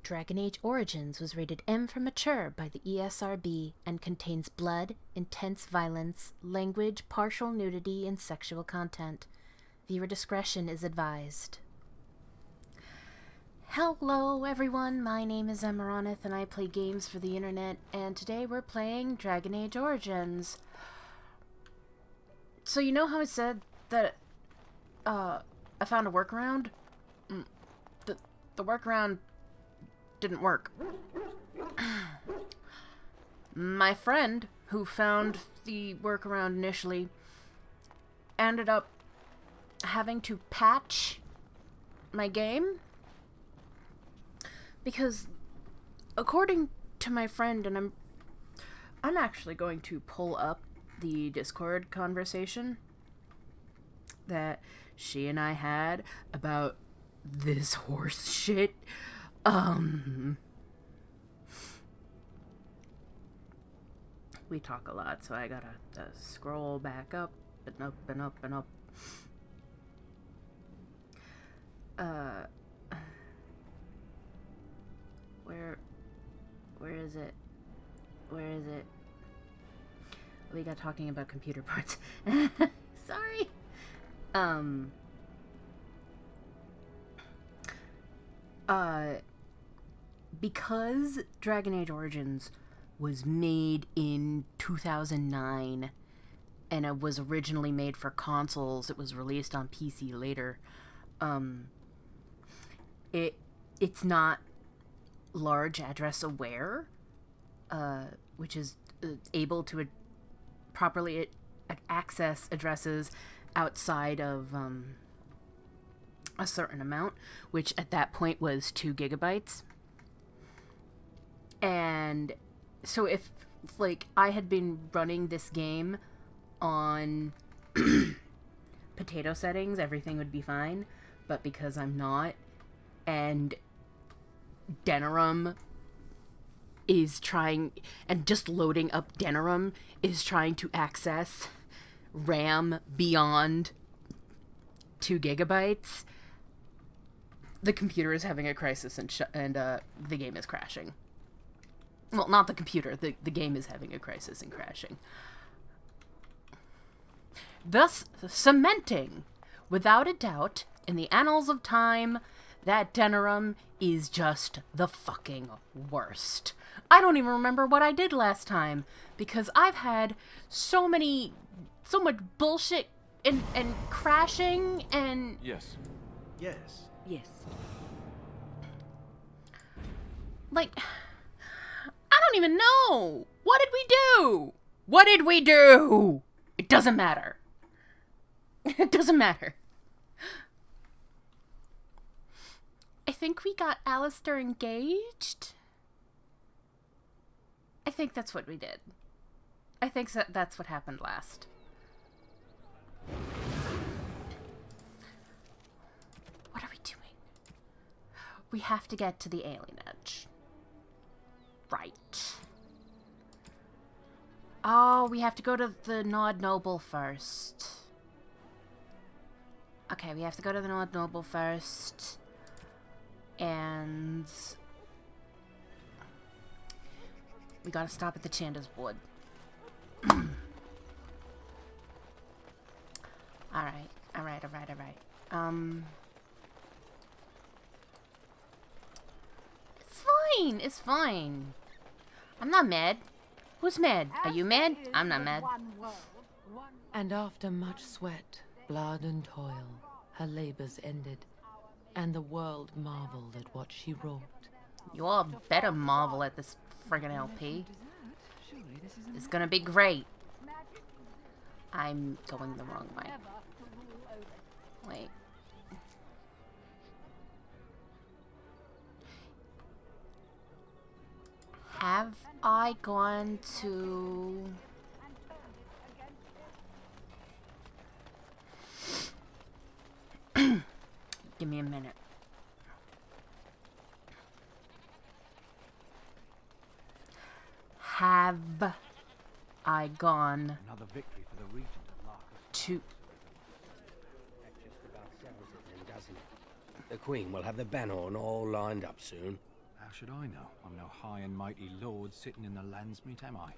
Dragon Age Origins was rated M for mature by the ESRB and contains blood, intense violence, language, partial nudity, and sexual content. Viewer discretion is advised. Hello everyone, my name is Amaronith and I play games for the internet, and today we're playing Dragon Age Origins. So you know how I said that I found a workaround? The workaround didn't work. My friend, who found the workaround initially, ended up having to patch my game. Because, according to my friend, and I'm actually going to pull up the Discord conversation that she and I had about this horse shit. We talk a lot, so I gotta scroll back up and up and up and up. Where is it? Where is it? We got talking about computer parts. Sorry. Because Dragon Age Origins was made in 2009 and it was originally made for consoles, it was released on PC later. It's not large address aware, which is able to properly access addresses outside of a certain amount, which at that point was 2 gigabytes. And so if like I had been running this game on potato settings, everything would be fine. But because I'm not, and Denerim is trying, and just loading up Denerim is trying to access RAM beyond 2 gigabytes, the computer is having a crisis and the game is crashing. Well, not the computer, the game is having a crisis and crashing. Thus cementing, without a doubt, in the annals of time, that Denerim is just the fucking worst. I don't even remember what I did last time, because I've had so much bullshit and crashing and... Yes. Like, I don't even know! What did we do? What did we do? It doesn't matter. It doesn't matter. I think we got Alistair engaged. I think that's what we did. I think that's what happened last. What are we doing? We have to get to the Alienage. Right. Oh, we have to go to the Nod Noble first. Okay, we have to go to the Nod Noble first. And we gotta stop at the Chanda's Wood. Alright. It's fine. I'm not mad. Who's mad? Are you mad? I'm not mad. And after much sweat, blood and toil, her labors ended, and the world marveled at what she wrought. You all better marvel at this friggin' LP. It's gonna be great. I'm going the wrong way. Wait. Have I gone to... Give me a minute. Have I gone Another victory for the regent at Larkus. to... That just about settles it then, doesn't it? The Queen will have the banner on all lined up soon. How should I know? I'm no high and mighty lord sitting in the Landsmeet, am I?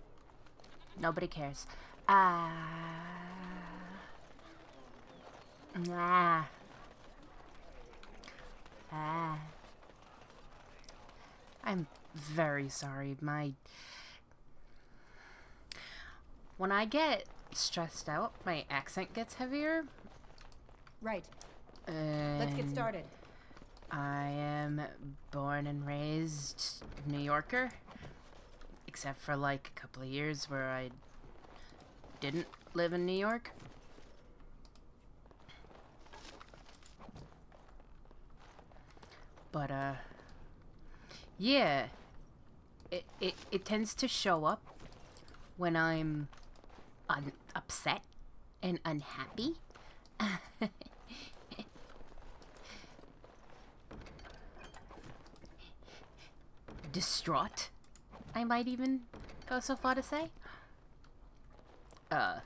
Nobody cares. Ah. Ah. Ah. I'm very sorry. When I get stressed out, my accent gets heavier. Right. Let's get started. I am born and raised New Yorker. Except for like a couple of years where I didn't live in New York. But, yeah. It tends to show up when I'm upset and unhappy. Distraught, I might even go so far to say. Yeah.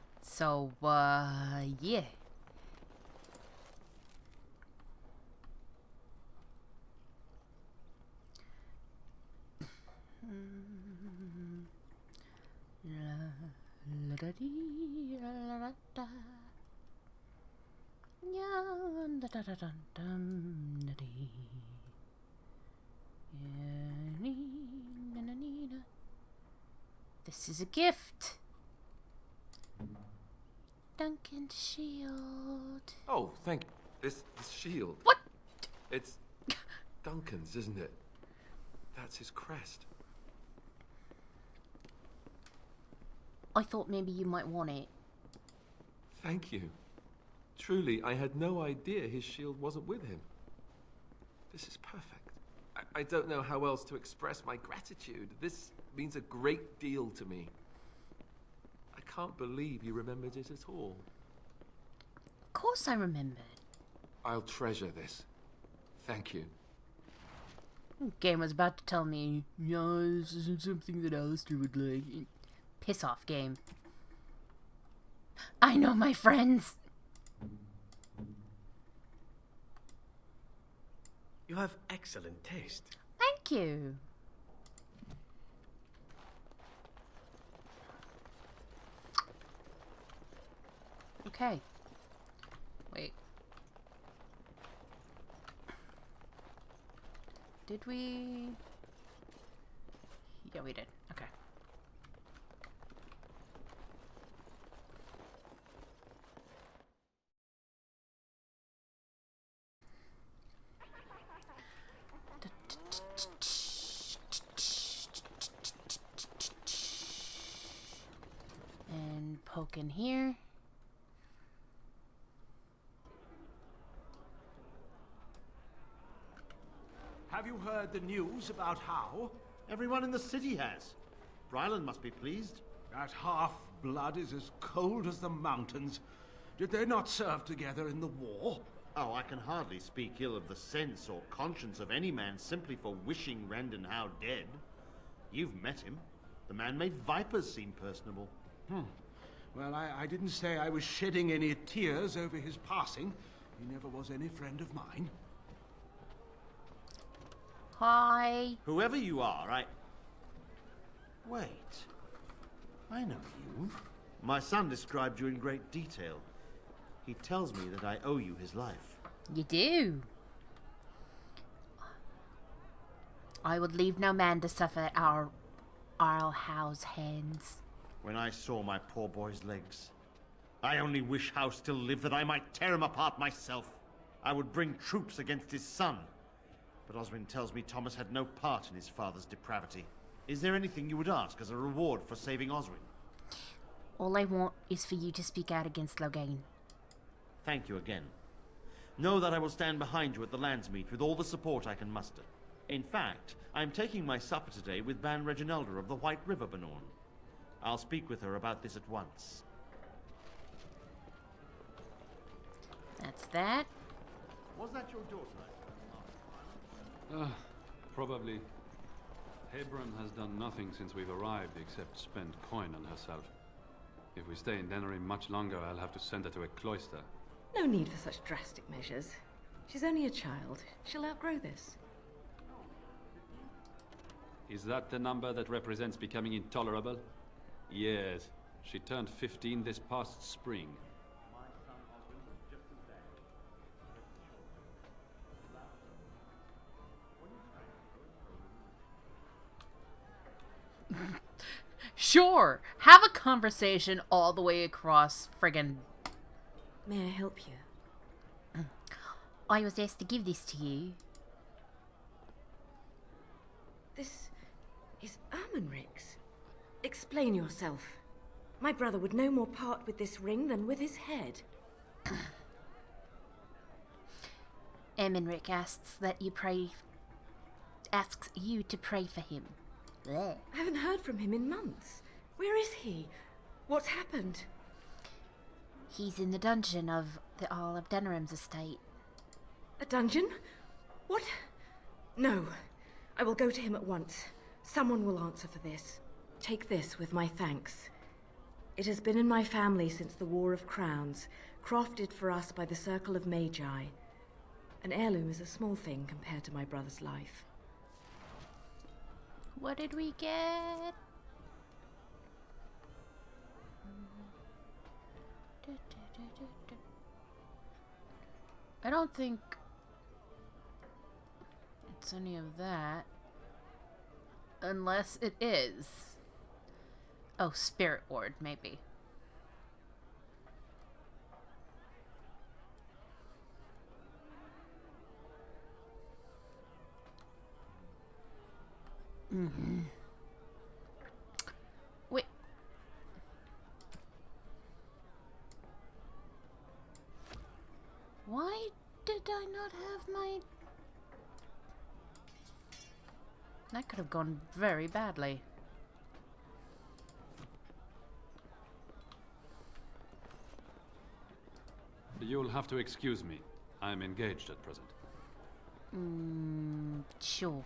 This is a gift. Duncan's shield. Oh, thank you. This shield. What? It's Duncan's, isn't it? That's his crest. I thought maybe you might want it. Thank you. Truly, I had no idea his shield wasn't with him. This is perfect. I don't know how else to express my gratitude. This means a great deal to me. I can't believe you remembered it at all. Of course I remembered. I'll treasure this. Thank you. Game was about to tell me, yeah, this isn't something that Alistair would like. Piss off, game. I know my friends. You have excellent taste. Thank you. Okay. Wait. Did we? Yeah, we did. Okay. And poke in here. Have you heard the news about How? Everyone in the city has. Ryland must be pleased. That half-blood is as cold as the mountains. Did they not serve together in the war? Oh, I can hardly speak ill of the sense or conscience of any man simply for wishing Rendon Howe dead. You've met him. The man made vipers seem personable. Well, I didn't say I was shedding any tears over his passing. He never was any friend of mine. Hi. Whoever you are, Wait. I know you. My son described you in great detail. He tells me that I owe you his life. You do. I would leave no man to suffer at our Arl Howe's hands. When I saw my poor boy's legs, I only wish Howe still lived that I might tear him apart myself. I would bring troops against his son. But Oswin tells me Thomas had no part in his father's depravity. Is there anything you would ask as a reward for saving Oswin? All I want is for you to speak out against Loghain. Thank you again. Know that I will stand behind you at the Landsmeet with all the support I can muster. In fact, I am taking my supper today with Ban Reginalda of the White River Benorn. I'll speak with her about this at once. That's that. Was that your daughter? Probably. Hebron has done nothing since we've arrived except spend coin on herself. If we stay in Denerim much longer, I'll have to send her to a cloister. No need for such drastic measures. She's only a child. She'll outgrow this. Is that the number that represents becoming intolerable? Yes. She turned 15 this past spring. Sure, have a conversation all the way across friggin'... May I help you? I was asked to give this to you. This is Amaronith's. Explain yourself. My brother would no more part with this ring than with his head. Amaronith asks you to pray for him. Blech. I haven't heard from him in months. Where is he? What's happened? He's in the dungeon of the Earl of Denerim's estate. A dungeon? What? No. I will go to him at once. Someone will answer for this. Take this with my thanks. It has been in my family since the War of Crowns, crafted for us by the Circle of Magi. An heirloom is a small thing compared to my brother's life. What did we get? I don't think it's any of that. Unless it is. Oh, Spirit Ward, maybe. Wait. Why did I not have my... That could have gone very badly. You'll have to excuse me. I'm engaged at present. Sure.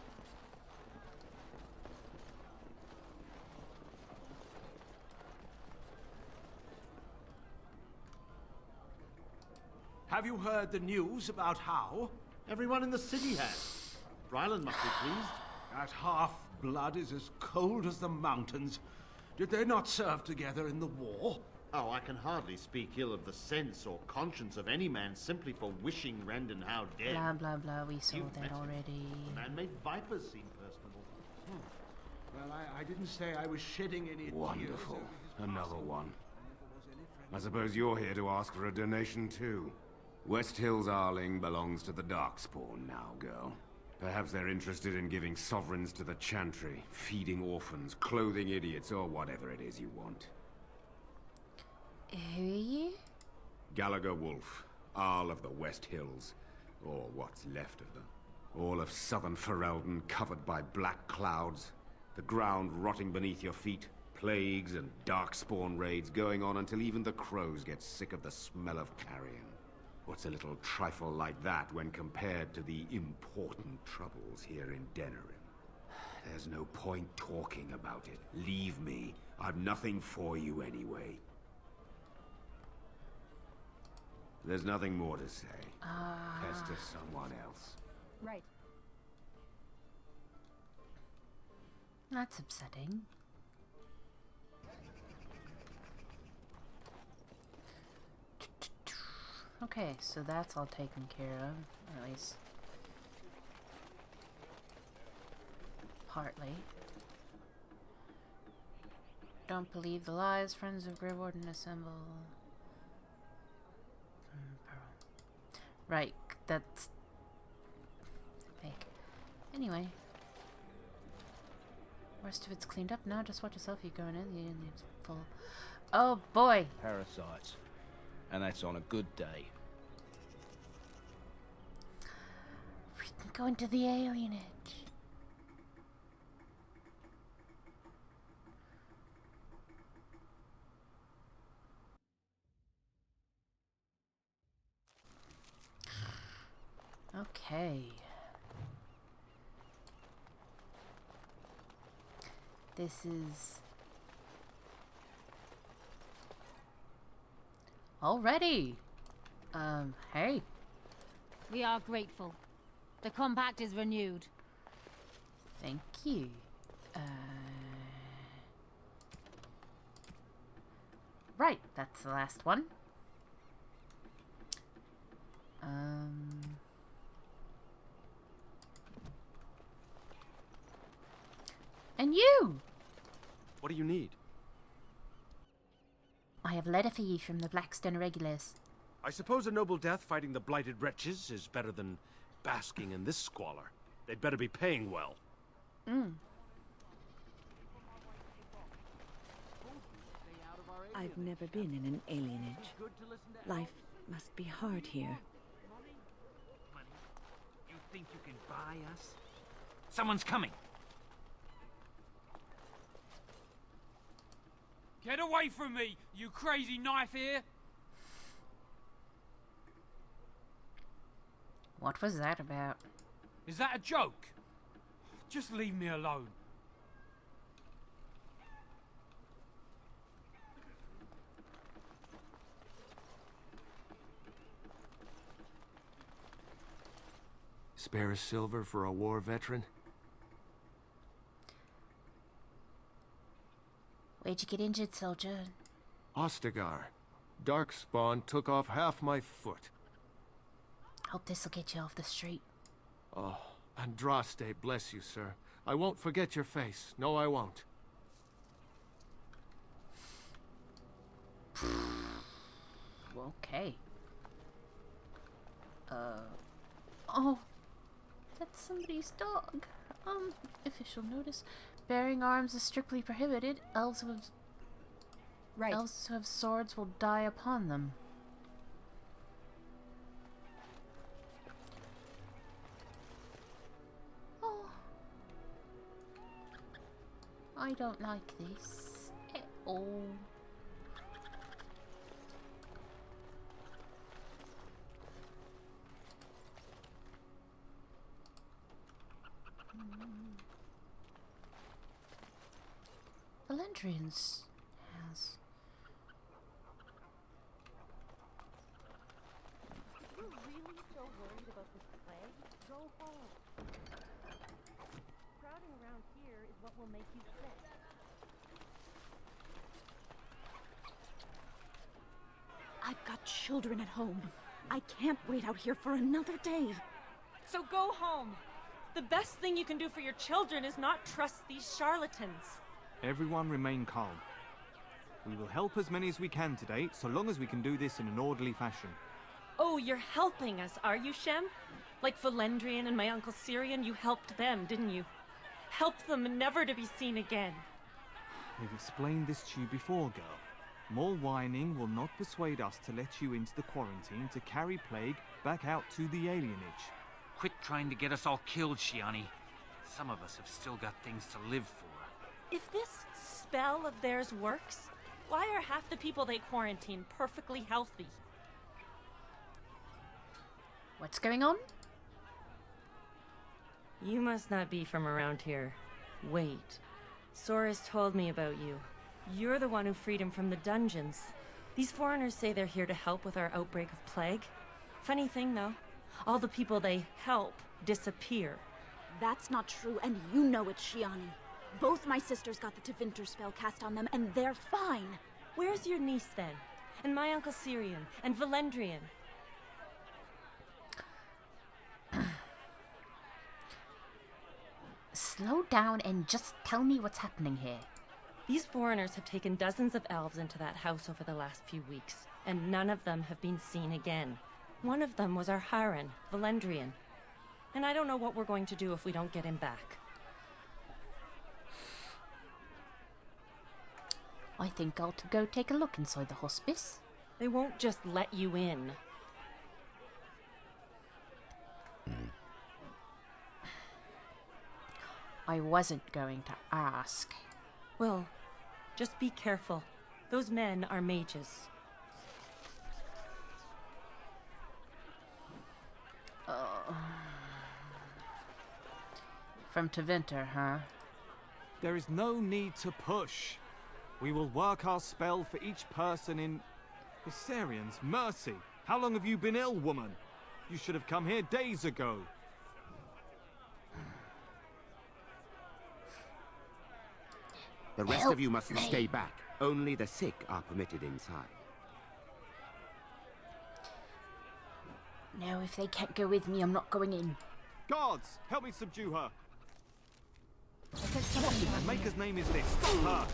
Have you heard the news about How? Everyone in the city has. Ryland must be pleased. That half-blood is as cold as the mountains. Did they not serve together in the war? Oh, I can hardly speak ill of the sense or conscience of any man simply for wishing Randon Howe dead. Blah, blah, blah. We saw You've that met him. already. The man made vipers seem personable. Well, I didn't say I was shedding any tears Wonderful. over his Another passing. one. Never was any friend I suppose you're here to ask for a donation too. West Hills Arling belongs to the Darkspawn now, girl. Perhaps they're interested in giving sovereigns to the Chantry, feeding orphans, clothing idiots, or whatever it is you want. Who are you? Gallagher Wolf, Arl of the West Hills, or what's left of them. All of southern Ferelden covered by black clouds, the ground rotting beneath your feet, plagues and darkspawn raids going on until even the crows get sick of the smell of carrion. What's a little trifle like that when compared to the important troubles here in Denerim? There's no point talking about it. Leave me. I've nothing for you anyway. There's nothing more to say. Pester someone else. Right. That's upsetting. Okay, so that's all taken care of, or at least partly. Don't believe the lies, friends of Grey Warden assemble. Right, that's fake. Anyway, rest of it's cleaned up now. Just watch yourself. You're going in. It's full. Oh boy. Parasites. And that's on a good day. We can go into the Alienage. Okay. This is... Already. Hey. We are grateful. The compact is renewed. Thank you. Right, that's the last one. And you! What do you need? I have letter for you from the Blackstone regulars. I suppose a noble death fighting the blighted wretches is better than basking in this squalor. They'd better be paying well. I've never been in an alienage. Life must be hard here. You think you can buy us? Someone's coming. Get away from me, you crazy knife ear! What was that about? Is that a joke? Just leave me alone. Spare a silver for a war veteran? Where'd you get injured, soldier? Ostagar. Darkspawn took off half my foot. Hope this'll get you off the street. Oh, Andraste, bless you, sir. I won't forget your face. No, I won't. Okay. Oh. That's somebody's dog. Official notice. Bearing arms is strictly prohibited. Elves who have swords will die upon them. Oh. I don't like this at all. Valendrian's house. You're really so worried about this plague? Go home. Crowding around here is what will make you sick. I've got children at home. I can't wait out here for another day. So go home. The best thing you can do for your children is not trust these charlatans. Everyone remain calm. We will help as many as we can today, so long as we can do this in an orderly fashion. Oh, you're helping us, are you, Shem? Like Valendrian and my Uncle Syrian, you helped them, didn't you? Helped them never to be seen again. We've explained this to you before, girl. More whining will not persuade us to let you into the quarantine to carry plague back out to the alienage. Quit trying to get us all killed, Shiani. Some of us have still got things to live for. If this spell of theirs works, why are half the people they quarantine perfectly healthy? What's going on? You must not be from around here. Wait. Sora's told me about you. You're the one who freed him from the dungeons. These foreigners say they're here to help with our outbreak of plague. Funny thing, though. All the people they help disappear. That's not true, and you know it, Shiani. Both my sisters got the Tevinter spell cast on them, and they're fine. Where's your niece, then? And my Uncle Syrian? And Valendrian? Slow down and just tell me what's happening here. These foreigners have taken dozens of elves into that house over the last few weeks, and none of them have been seen again. One of them was our Haran, Valendrian. And I don't know what we're going to do if we don't get him back. I think I'll go take a look inside the hospice. They won't just let you in. I wasn't going to ask. Well, just be careful. Those men are mages. From Tevinter, huh? There is no need to push. We will work our spell for each person in... Isarians, mercy! How long have you been ill, woman? You should have come here days ago. The rest Help of you must me. stay back. Only the sick are permitted inside. No, if they can't go with me, I'm not going in. Guards, help me subdue her. I said something. What Maker's name is this? Stop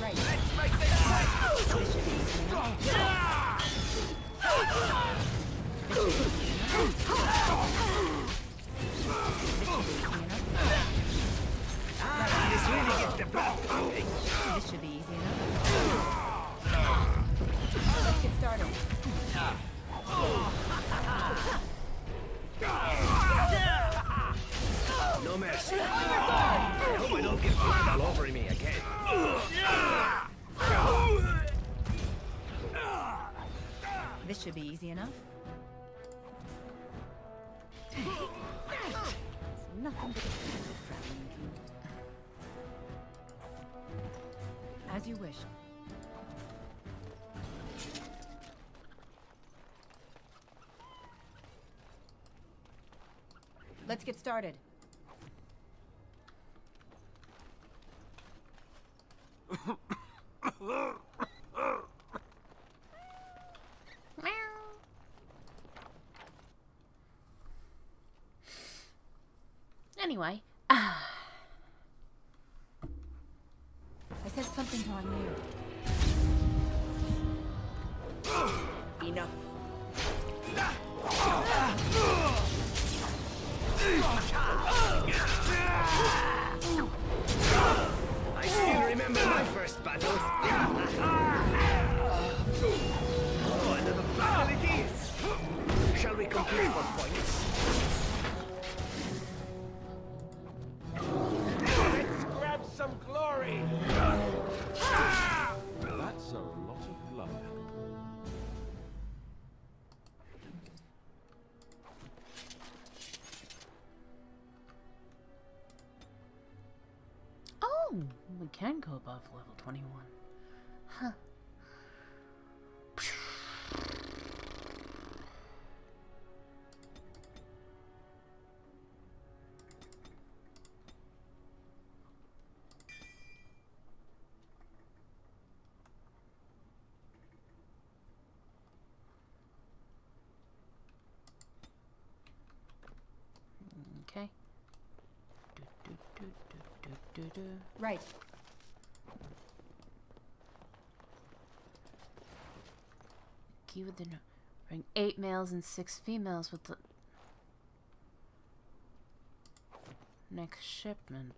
Right. Let's make this This really gets the blood pumping. This should be easy enough. Let's get started. No mercy. I hope I don't get blood all over me again. This should be easy enough. It's nothing but a traveling king. As you wish. Let's get started. Anyway, I said something to our ear. Enough. I still remember my first battle. Oh, another battle it is. Shall we compete for points? Let's grab some glory. That's a lot of blood. Oh, we can go above level 21. Huh. Okay. Right. Key with the bring 8 males and 6 females with the next shipment.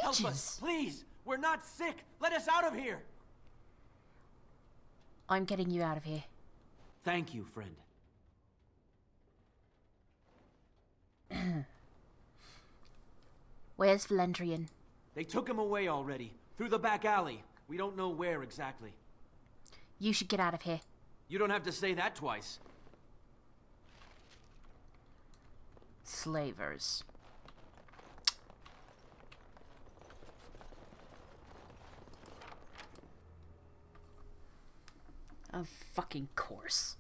Help us, please! We're not sick! Let us out of here! I'm getting you out of here. Thank you, friend. Where's Valendrian? They took him away already. Through the back alley. We don't know where exactly. You should get out of here. You don't have to say that twice. Slavers. Of fucking course.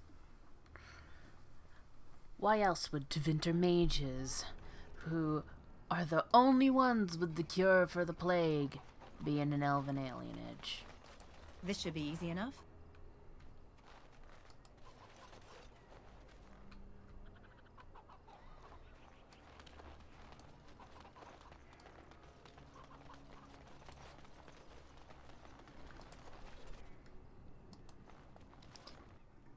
Why else would Tevinter mages, who are the only ones with the cure for the plague, be in an Elven Alienage? This should be easy enough.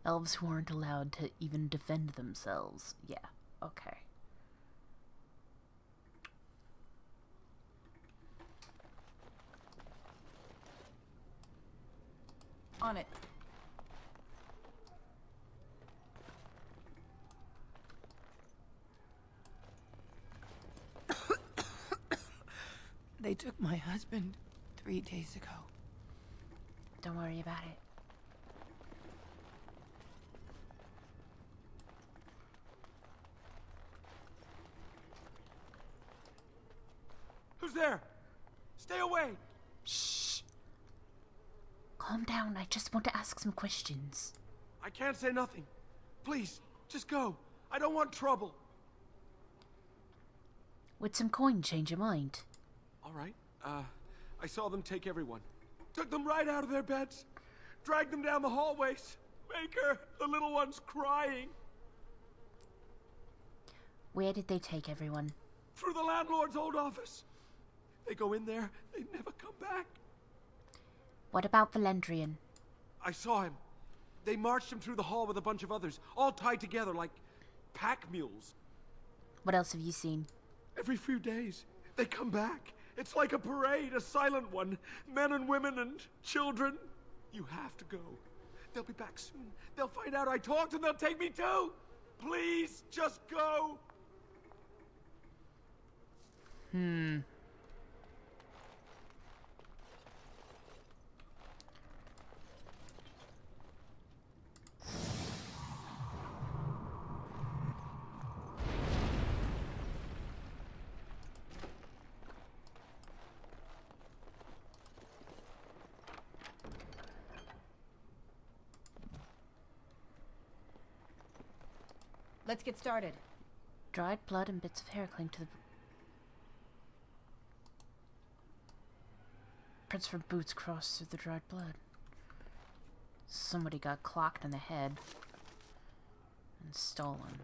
Elves who aren't allowed to even defend themselves. Yeah, okay. On it. They took my husband 3 days ago. Don't worry about it. Who's there? Stay away! Shh. Calm down. I just want to ask some questions. I can't say nothing. Please, just go. I don't want trouble. Would some coin change your mind? All right. I saw them take everyone. Took them right out of their beds. Dragged them down the hallways. Maker, the little one's crying. Where did they take everyone? Through the landlord's old office. They go in there, they never come back. What about Valendrian? I saw him. They marched him through the hall with a bunch of others, all tied together like pack mules. What else have you seen? Every few days, they come back. It's like a parade, a silent one. Men and women and children. You have to go. They'll be back soon. They'll find out I talked and they'll take me too. Please, just go. Let's get started. Dried blood and bits of hair cling to the prints from boots crossed through the dried blood. Somebody got clocked in the head and stolen.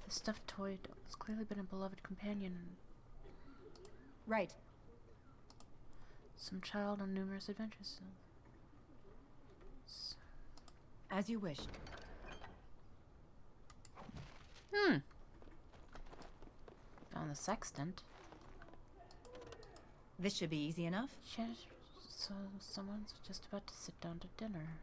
The stuffed toy has clearly been a beloved companion. Right. Some child on numerous adventures. As you wish. Found the sextant. This should be easy enough. Yes, so someone's just about to sit down to dinner.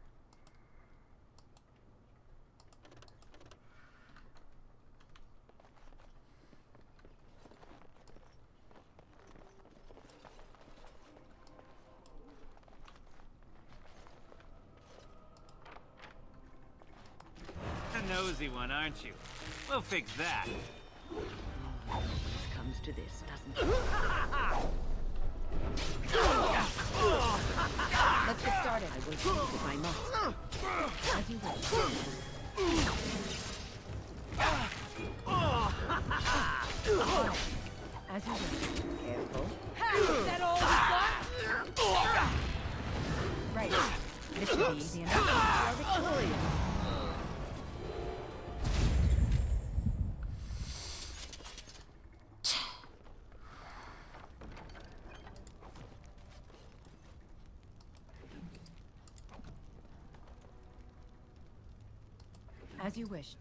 A nosy one, aren't you? We'll fix that. This comes to this, doesn't it? Let's get started. I will choose if I must. As you wish. As you wish. Careful. Is that all we got? Right. This should be easy enough. You are victorious. As you wish.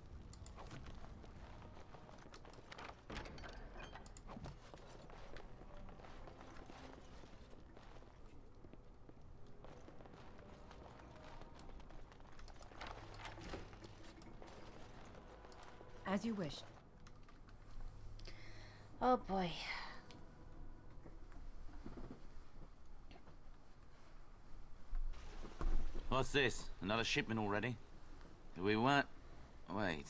As you wish. Oh boy. What's this? Another shipment already? We weren't... Wait,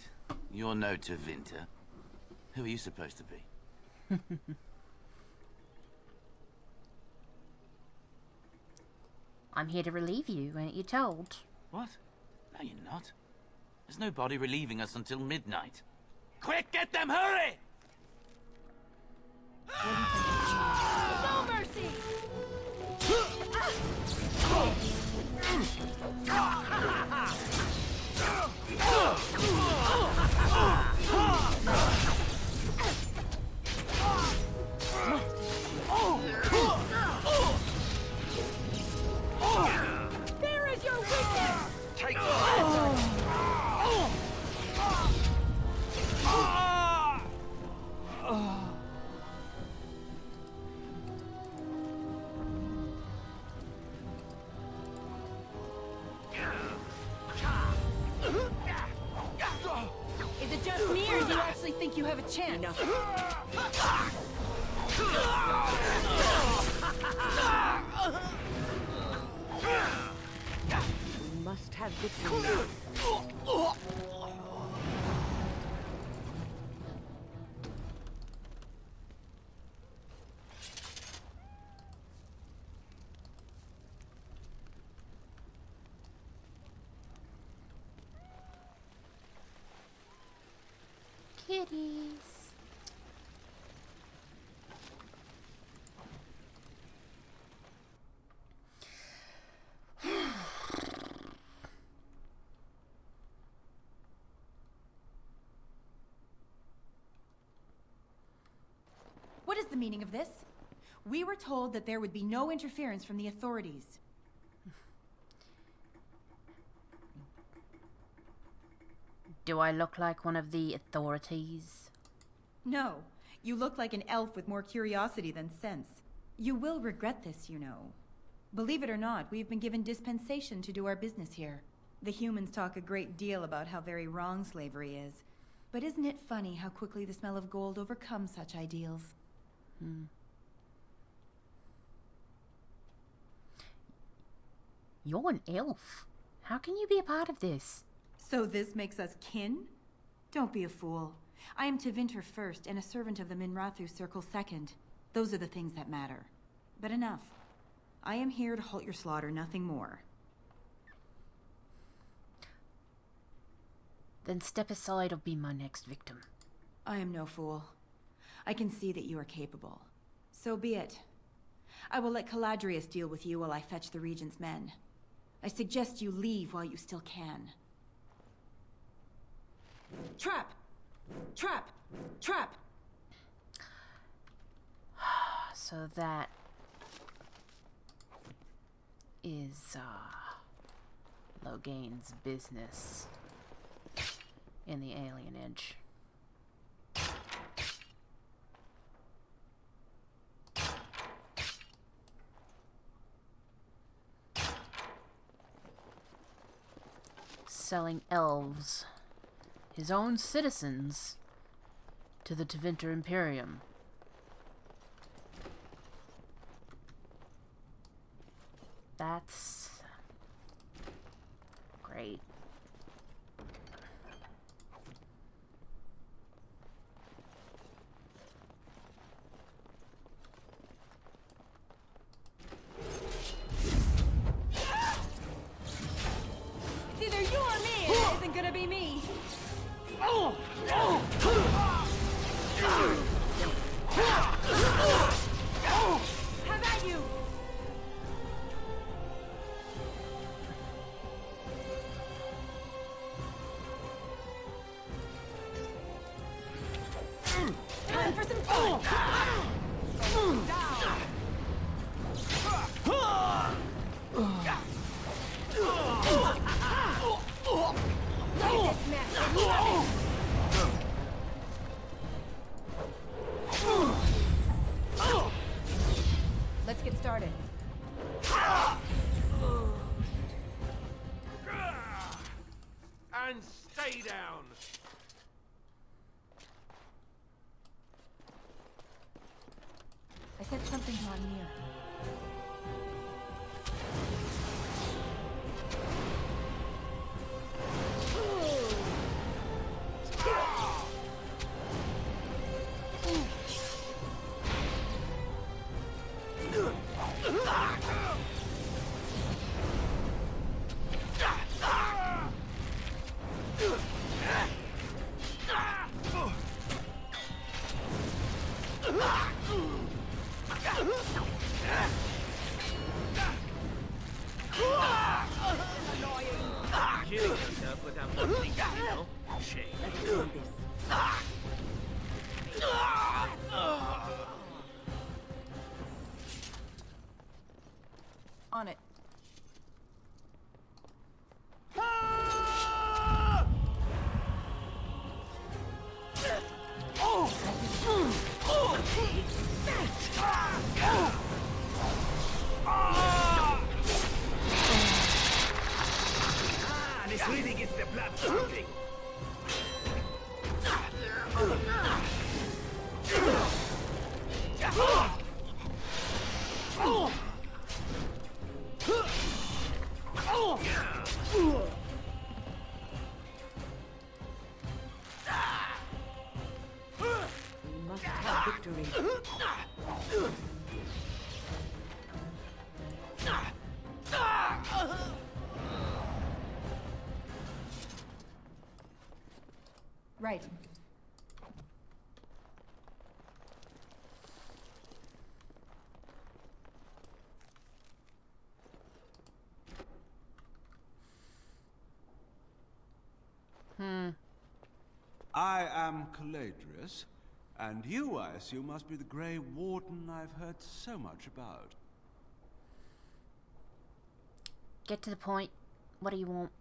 you're no Tevinter. Who are you supposed to be? I'm here to relieve you, ain't you told? What? No, you're not. There's no body relieving us until midnight. Quick, get them, hurry! No mercy! There is your weakness! Take think you have a chance. Enough. We must have victory. Kitties. What is the meaning of this? We were told that there would be no interference from the authorities. Do I look like one of the authorities? No, you look like an elf with more curiosity than sense. You will regret this, you know. Believe it or not, we've been given dispensation to do our business here. The humans talk a great deal about how very wrong slavery is. But isn't it funny how quickly the smell of gold overcomes such ideals? You're an elf. How can you be a part of this? So this makes us kin? Don't be a fool. I am Tevinter first, and a servant of the Minrathu Circle second. Those are the things that matter. But enough. I am here to halt your slaughter, nothing more. Then step aside or be my next victim. I am no fool. I can see that you are capable. So be it. I will let Caladrius deal with you while I fetch the Regent's men. I suggest you leave while you still can. Trap! Trap! Trap! So that is Loghain's business in the Alienage. Selling elves, his own citizens, to the Tevinter Imperium. That's great. It's either you or me, and it isn't gonna be me. Have at you! Time for some fun! Let's get started. And stay down! I said something not near. Killing yourself without nothing, you know? Shame. Let's do this. On it. This really gets the blood pumping. We must have victory. Right. I am Caladrius, and you, I assume, must be the Grey Warden I've heard so much about. Get to the point. What do you want?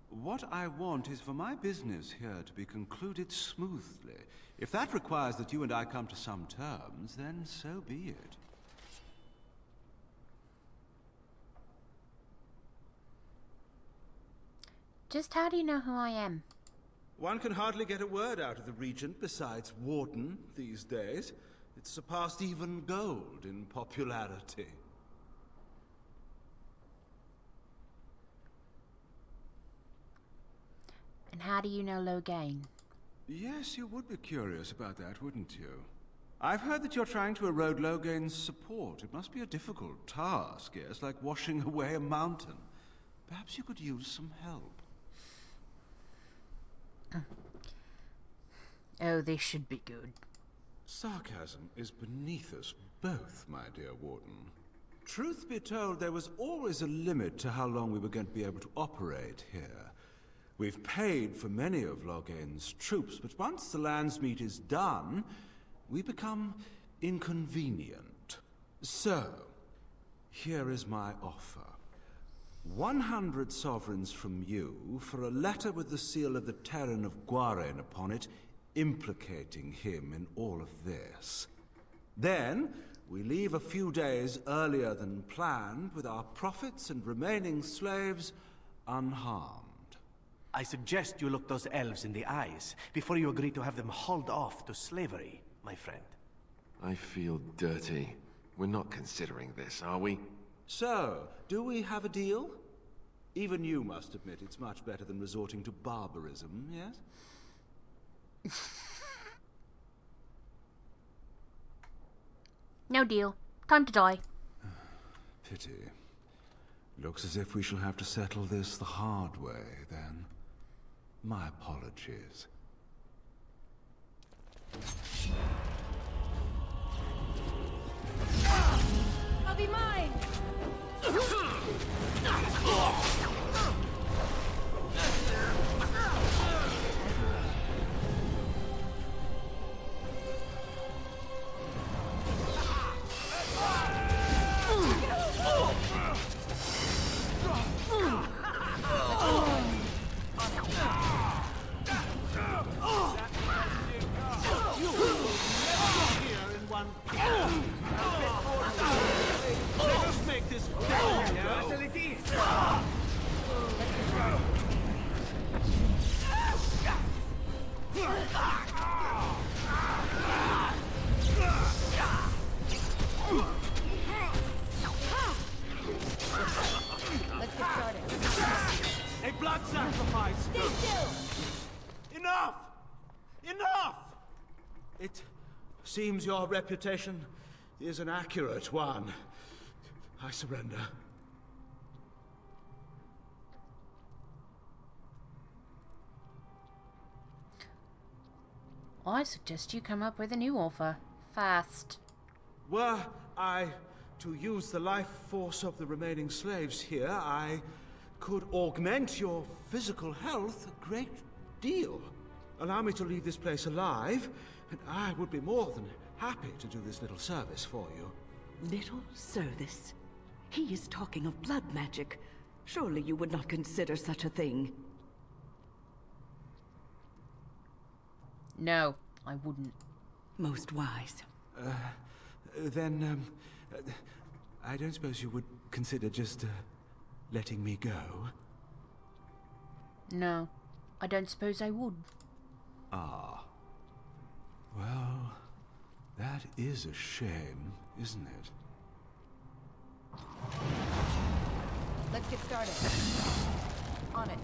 What I want is for my business here to be concluded smoothly. If that requires that you and I come to some terms, then so be it. Just how do you know who I am? One can hardly get a word out of the Regent besides Warden these days. It's surpassed even gold in popularity. And how do you know Loghain? Yes, you would be curious about that, wouldn't you? I've heard that you're trying to erode Loghain's support. It must be a difficult task, yes, like washing away a mountain. Perhaps you could use some help. Oh, they should be good. Sarcasm is beneath us both, my dear Warden. Truth be told, there was always a limit to how long we were going to be able to operate here. We've paid for many of Loghain's troops, but once the Landsmeet is done, we become inconvenient. So, here is my offer. 100 sovereigns from you for a letter with the seal of the Terran of Gwaren upon it, implicating him in all of this. Then, we leave a few days earlier than planned with our profits and remaining slaves unharmed. I suggest you look those elves in the eyes before you agree to have them hauled off to slavery, my friend. I feel dirty. We're not considering this, are we? So, do we have a deal? Even you must admit it's much better than resorting to barbarism, yes? No deal. Time to die. Pity. Looks as if we shall have to settle this the hard way, then. My apologies. I'll be mine! Let us make this Let's get started. a blood sacrifice! Stay still! Enough! Enough! It seems your reputation is an accurate one. I surrender. I suggest you come up with a new offer. Fast. Were I to use the life force of the remaining slaves here, I could augment your physical health a great deal. Allow me to leave this place alive, and I would be more than happy to do this little service for you. Little service? He is talking of blood magic. Surely you would not consider such a thing. No, I wouldn't. Most wise. Then, I don't suppose you would consider just, letting me go? No, I don't suppose I would. Ah. Well, that is a shame, isn't it? Let's get started. On it.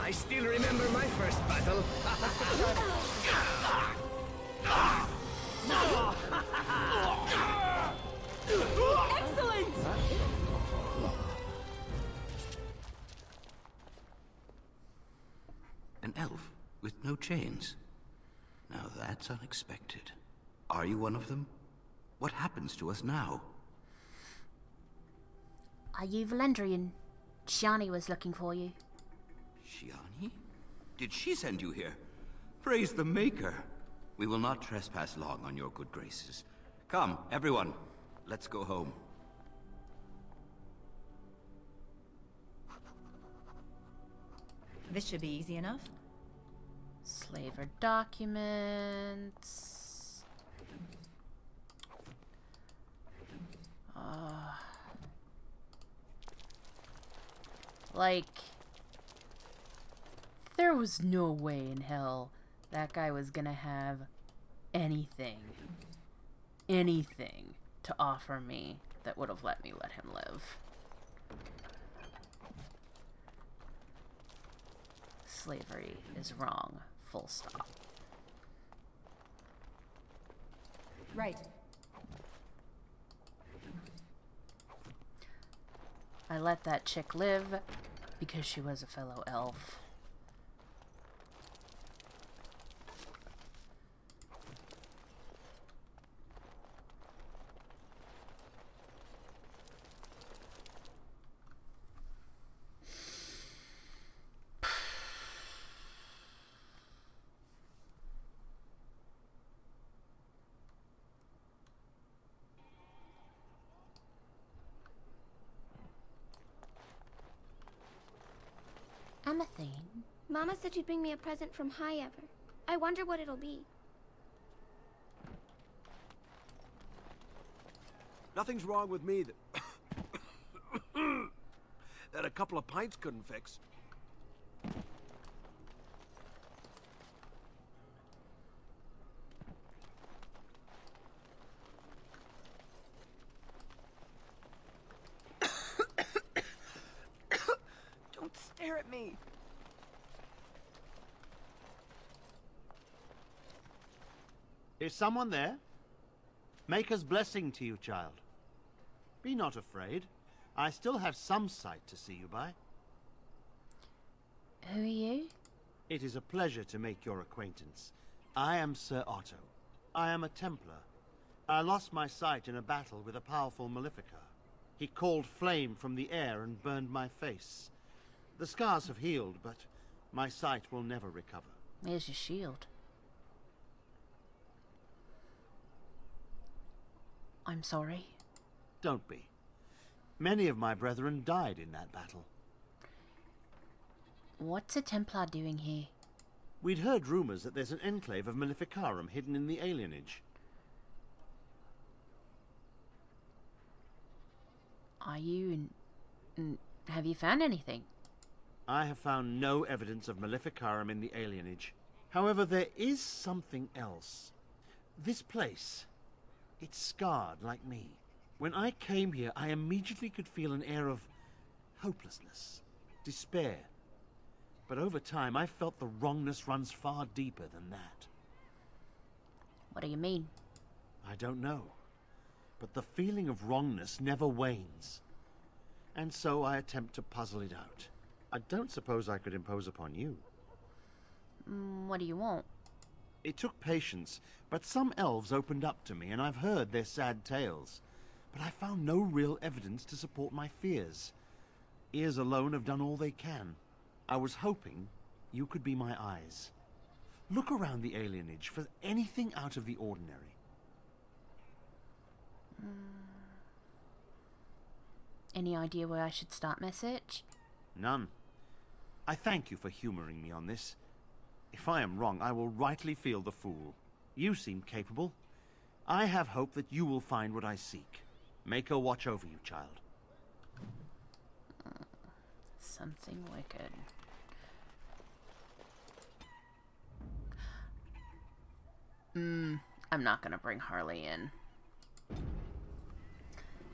I still remember my first battle. Excellent! An elf with no chains. Now that's unexpected. Are you one of them? What happens to us now? Are you Valendrian? Shiani was looking for you. Shiani? Did she send you here? Praise the Maker. We will not trespass long on your good graces. Come, everyone. Let's go home. This should be easy enough. Slaver documents. Like, there was no way in hell that guy was gonna have anything to offer me that would have let me let him live. Slavery is wrong. Full stop. Right. I let that chick live because she was a fellow elf. Amathine. Mama said she'd bring me a present from High Ever. I wonder what it'll be. Nothing's wrong with me that... that a couple of pints couldn't fix. Don't stare at me. Is someone there? Maker's blessing to you, child. Be not afraid. I still have some sight to see you by. Who are you? It is a pleasure to make your acquaintance. I am Sir Otto. I am a Templar. I lost my sight in a battle with a powerful Maleficar. He called flame from the air and burned my face. The scars have healed, but my sight will never recover. Here's your shield. I'm sorry. Don't be. Many of my brethren died in that battle. What's a Templar doing here? We'd heard rumors that there's an enclave of Maleficarum hidden in the Alienage. Are you... have you found anything? I have found no evidence of Maleficarum in the Alienage. However, there is something else. This place, it's scarred like me. When I came here, I immediately could feel an air of hopelessness, despair. But over time, I felt the wrongness runs far deeper than that. What do you mean? I don't know. But the feeling of wrongness never wanes. And so I attempt to puzzle it out. I don't suppose I could impose upon you. What do you want? It took patience, but some elves opened up to me, and I've heard their sad tales. But I found no real evidence to support my fears. Ears alone have done all they can. I was hoping you could be my eyes. Look around the alienage for anything out of the ordinary. Any idea where I should start message? None. I thank you for humoring me on this. If I am wrong, I will rightly feel the fool. You seem capable. I have hope that you will find what I seek. Make her watch over you, child. Something wicked. I'm not gonna bring Harley in.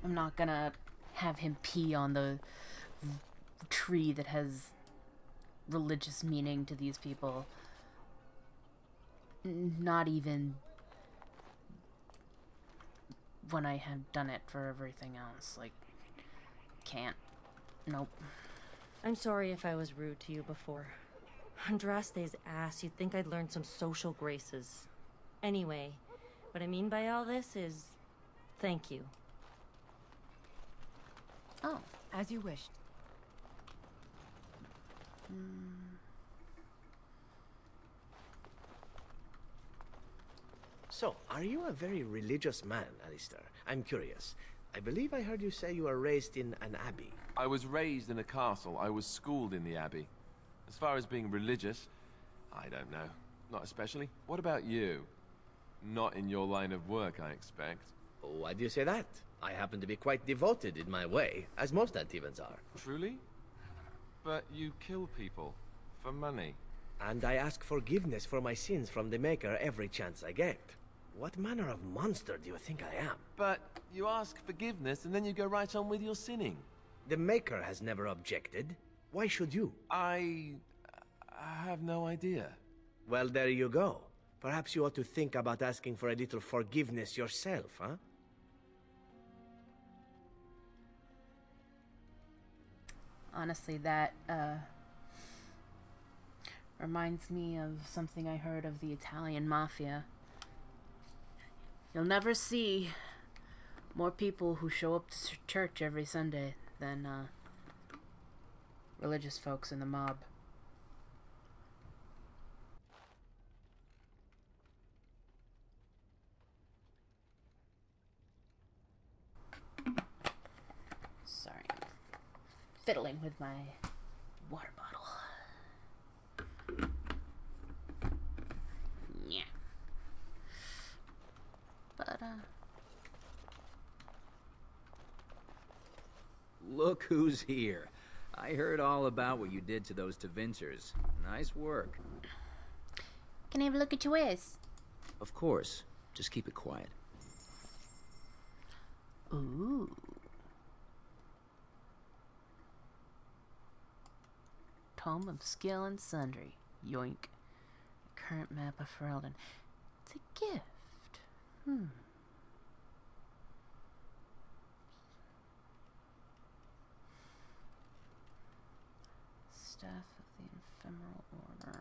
I'm not gonna have him pee on the tree that has religious meaning to these people. Not even when I have done it for everything else. Like, can't. Nope. I'm sorry if I was rude to you before. Andraste's ass, you'd think I'd learned some social graces. Anyway, what I mean by all this is, thank you. Oh. As you wished. So, are you a very religious man, Alistair? I'm curious. I believe I heard you say you were raised in an abbey. I was raised in a castle. I was schooled in the abbey. As far as being religious, I don't know. Not especially. What about you? Not in your line of work, I expect. Why do you say that? I happen to be quite devoted in my way, as most Antivans are. Truly? But you kill people. For money. And I ask forgiveness for my sins from the Maker every chance I get. What manner of monster do you think I am? But you ask forgiveness and then you go right on with your sinning. The Maker has never objected. Why should you? I have no idea. Well, there you go. Perhaps you ought to think about asking for a little forgiveness yourself, huh? Honestly, that reminds me of something I heard of the Italian mafia. You'll never see more people who show up to church every Sunday than religious folks in the mob. Sorry, I'm fiddling with my water bottle. Yeah. But, Look who's here. I heard all about what you did to those Tevinters. Nice work. Can I have a look at your wares? Of course. Just keep it quiet. Ooh. Tome of Skill and Sundry. Yoink. Current map of Ferelden. It's a gift. Staff of the Ephemeral Order.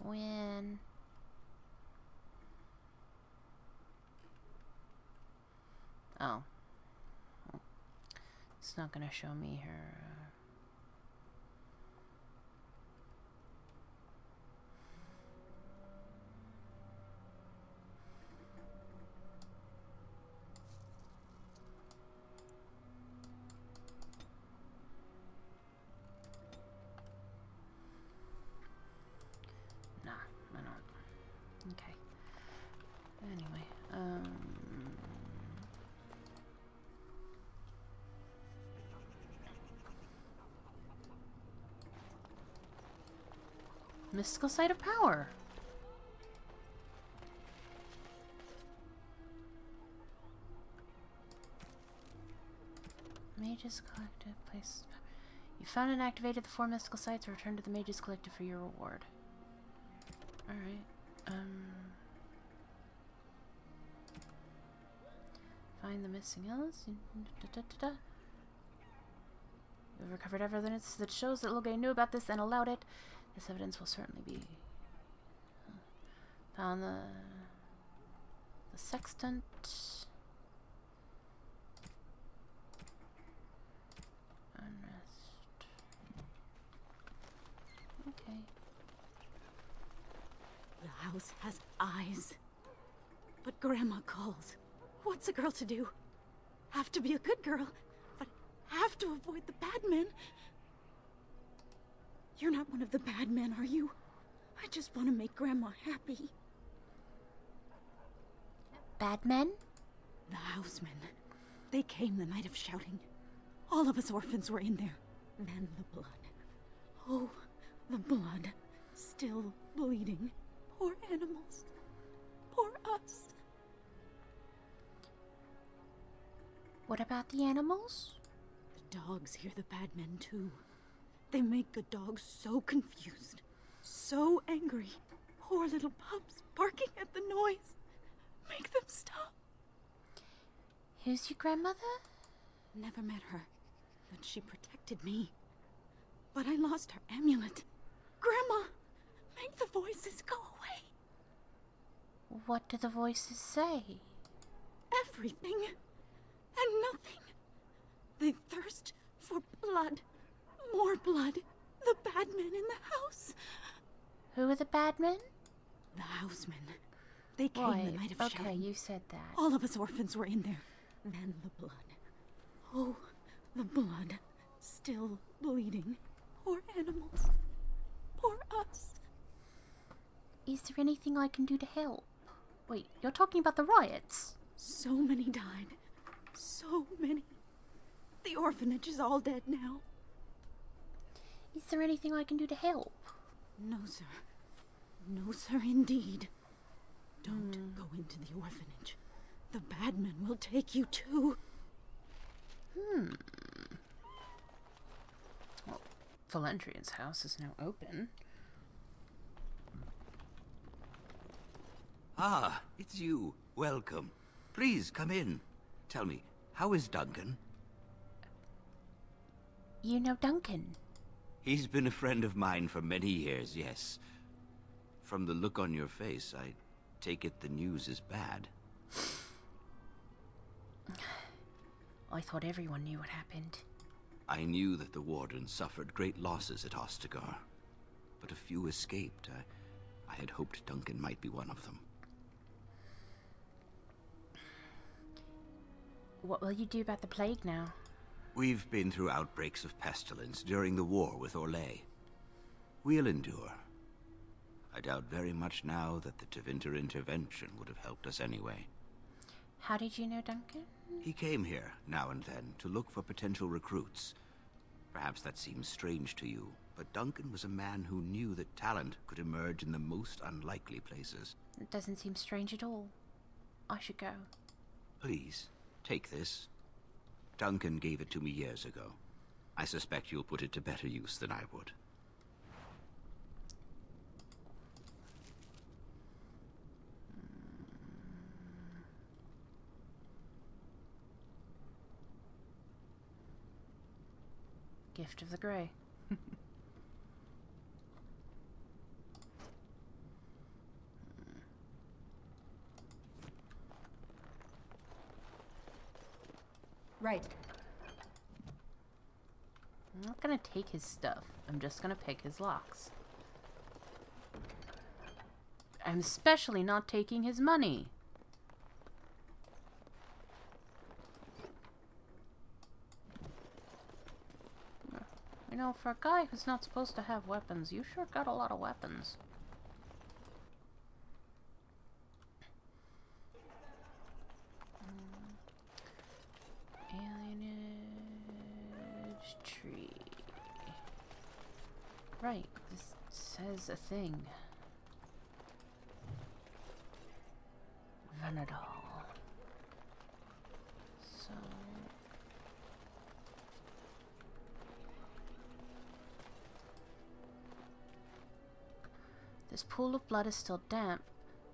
When? Oh. It's not gonna show me her. Nah, I don't. Okay. Anyway, Mystical Site of Power. Mages Collective. Place. You found and activated the 4 mystical sites. Return to the Mages Collective for your reward. Alright. Find the missing elves. You've recovered evidence that shows that Logay knew about this and allowed it. This evidence will certainly be found the sextant. Unrest. Okay. The house has eyes. But Grandma calls. What's a girl to do? Have to be a good girl, but have to avoid the bad men. You're not one of the bad men, are you? I just want to make Grandma happy. Bad men? The housemen. They came the night of shouting. All of us orphans were in there. Then the blood. Oh, the blood. Still bleeding. Poor animals. Poor us. What about the animals? The dogs hear the bad men too. They make good dogs so confused, so angry. Poor little pups barking at the noise. Make them stop. Who's your grandmother? Never met her, but she protected me. But I lost her amulet. Grandma, make the voices go away. What do the voices say? Everything and nothing. They thirst for blood. More blood. The bad men in the house. Who are the bad men? The housemen. They came the night of okay, sharing. you said that. All of us orphans were in there. Then the blood. Oh, the blood. Still bleeding. Poor animals. Poor us. Is there anything I can do to help? Wait, you're talking about the riots? So many died. So many. The orphanage is all dead now. Is there anything I can do to help? No, sir. No, sir, indeed. Don't go into the orphanage. The bad men will take you too. Well, Valendrian's house is now open. Ah, it's you. Welcome. Please, come in. Tell me, how is Duncan? You know Duncan? He's been a friend of mine for many years, yes. From the look on your face, I take it the news is bad. I thought everyone knew what happened. I knew that the Warden suffered great losses at Ostagar, but a few escaped. I had hoped Duncan might be one of them. What will you do about the plague now? We've been through outbreaks of pestilence during the war with Orlais. We'll endure. I doubt very much now that the Tevinter intervention would have helped us anyway. How did you know Duncan? He came here, now and then, to look for potential recruits. Perhaps that seems strange to you, but Duncan was a man who knew that talent could emerge in the most unlikely places. It doesn't seem strange at all. I should go. Please, take this. Duncan gave it to me years ago. I suspect you'll put it to better use than I would. Gift of the Grey. Right. I'm not gonna take his stuff. I'm just gonna pick his locks. I'm especially not taking his money. You know, for a guy who's not supposed to have weapons, you sure got a lot of weapons. Alienage tree. Right, this says a thing. Venadol. So... This pool of blood is still damp.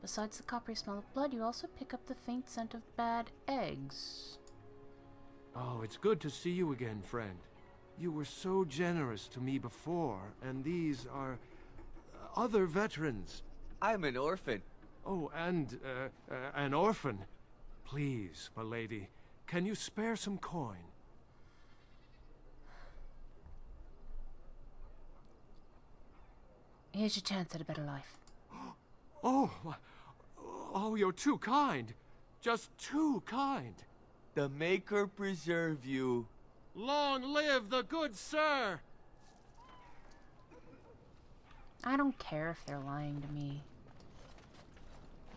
Besides the coppery smell of blood, you also pick up the faint scent of bad eggs. Oh, it's good to see you again, friend. You were so generous to me before, and these are other veterans. I'm an orphan. Oh, and an orphan. Please, my lady, can you spare some coin? Here's your chance at a better life. Oh, oh, you're too kind. Just too kind. The Maker preserve you. Long live the good sir! I don't care if they're lying to me.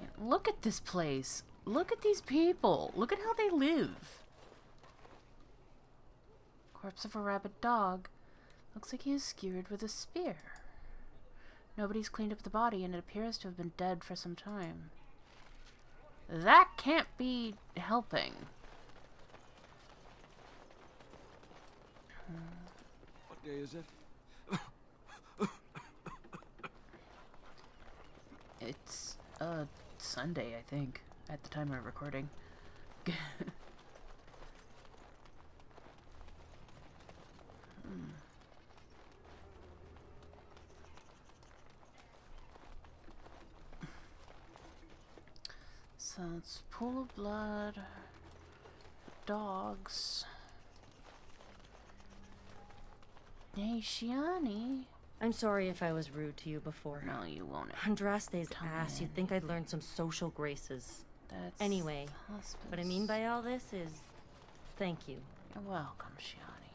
Yeah, look at this place. Look at these people. Look at how they live. Corpse of a rabid dog. Looks like he was skewered with a spear. Nobody's cleaned up the body, and it appears to have been dead for some time. That can't be helping. What day is it? It's Sunday, I think, at the time of recording. So it's pool of blood, dogs. Hey, Shiani. I'm sorry if I was rude to you before. No, you won't. Andraste's ass, you'd think I'd learned some social graces. That's anyway, what I mean by all this is, thank you. You're welcome, Shiani.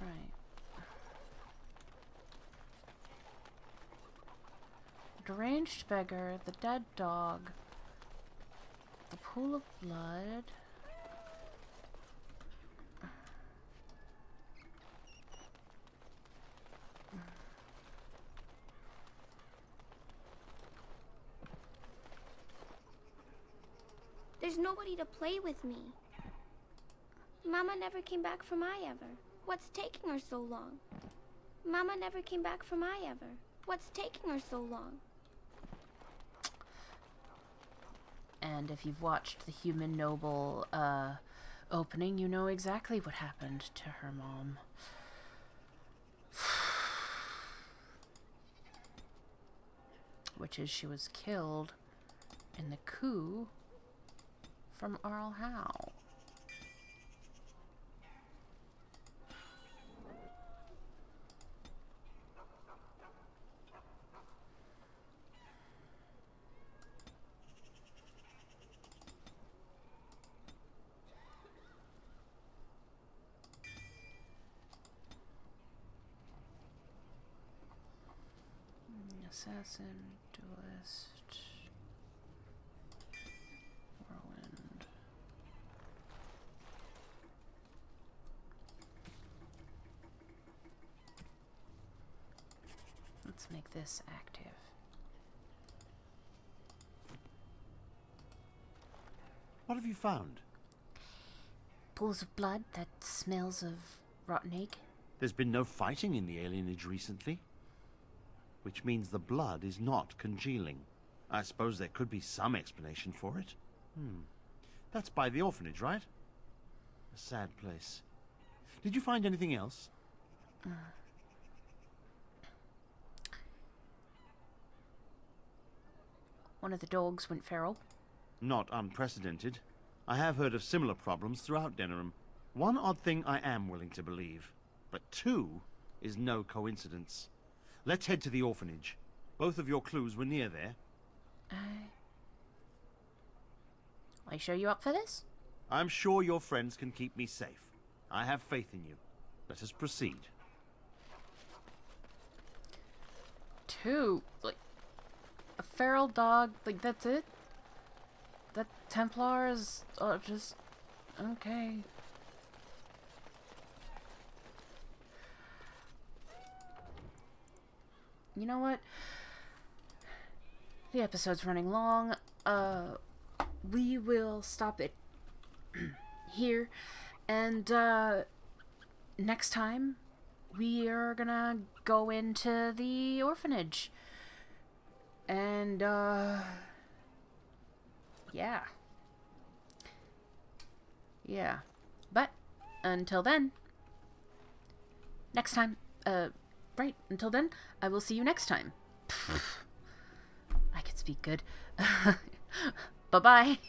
Right. Deranged beggar, the dead dog, the pool of blood. There's nobody to play with me. Mama never came back from Ever. What's taking her so long? Mama never came back from Ever. What's taking her so long? And if you've watched the Human Noble opening, you know exactly what happened to her mom. Which is she was killed in the coup from Arl Howe. Assassin, duelist, whirlwind. Let's make this active. What have you found? Pools of blood that smells of rotten egg. There's been no fighting in the alienage recently. Which means the blood is not congealing. I suppose there could be some explanation for it. That's by the orphanage, right? A sad place. Did you find anything else? One of the dogs went feral. Not unprecedented. I have heard of similar problems throughout Denerim. One odd thing I am willing to believe, but two is no coincidence. Let's head to the orphanage. Both of your clues were near there. Are you sure you up for this? I'm sure your friends can keep me safe. I have faith in you. Let us proceed. Two? Like, a feral dog? Like, that's it? That Templar is just... okay. You know what? The episode's running long. We will stop it here. And, next time, we are gonna go into the orphanage. And, yeah. Yeah. But, until then, next time, right, until then, I will see you next time. I could speak good. Bye-bye.